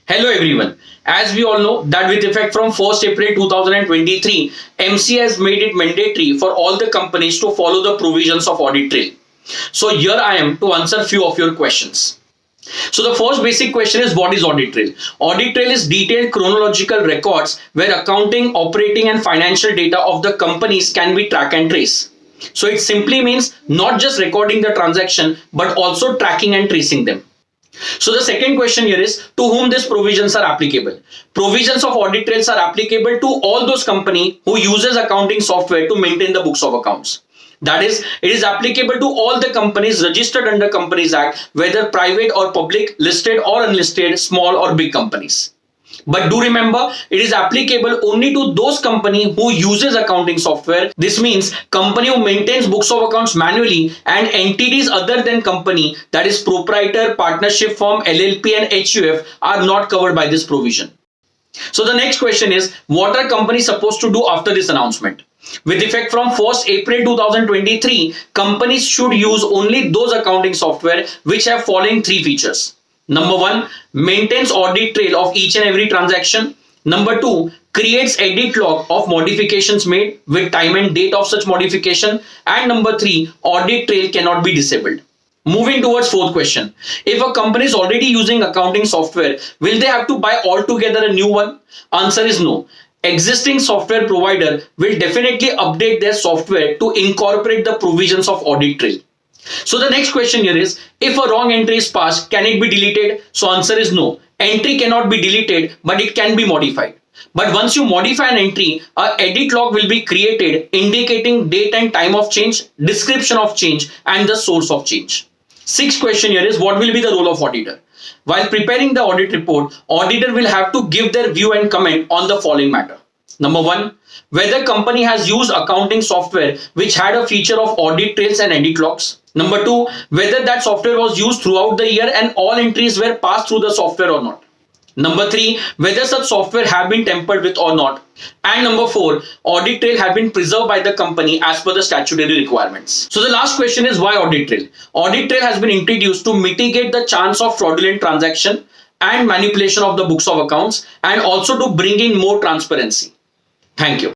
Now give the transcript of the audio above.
Hello everyone. As we all know that with effect from 1st April 2023, MC has made it mandatory for all the companies to follow the provisions of audit trail. So here I am to answer few of your questions. So the first basic question is, what is audit trail? Audit trail is detailed chronological records where accounting, operating and financial data of the companies can be track and trace. So it simply means not just recording the transaction but also tracking and tracing them. So the second question here is, to whom these provisions are applicable? Provisions of audit trails are applicable to all those companies who uses accounting software to maintain the books of accounts. That is, it is applicable to all the companies registered under Companies Act, whether private or public, listed or unlisted, small or big companies. But do remember, it is applicable only to those companies who uses accounting software. This means company who maintains books of accounts manually and entities other than company, that is proprietor, partnership firm, LLP and HUF, are not covered by this provision. So the next question is, what are companies supposed to do after this announcement? With effect from 1st April 2023, companies should use only those accounting software which have following three features. Number one, maintains audit trail of each and every transaction. Number two, creates edit log of modifications made with time and date of such modification. And number three, audit trail cannot be disabled. Moving towards fourth question. If a company is already using accounting software, will they have to buy altogether a new one? Answer is no. Existing software provider will definitely update their software to incorporate the provisions of audit trail. So the next question here is, if a wrong entry is passed, can it be deleted? So answer is no. Entry cannot be deleted, but it can be modified. But once you modify an entry, a edit log will be created indicating date and time of change, description of change and the source of change. Sixth question here is, what will be the role of auditor? While preparing the audit report, auditor will have to give their view and comment on the following matter. Number one, whether company has used accounting software which had a feature of audit trails and edit logs. Number two, whether that software was used throughout the year and all entries were passed through the software or not. Number three, whether such software have been tampered with or not. And number four, audit trail have been preserved by the company as per the statutory requirements. So the last question is, why audit trail? Audit trail has been introduced to mitigate the chance of fraudulent transaction and manipulation of the books of accounts, and also to bring in more transparency. Thank you.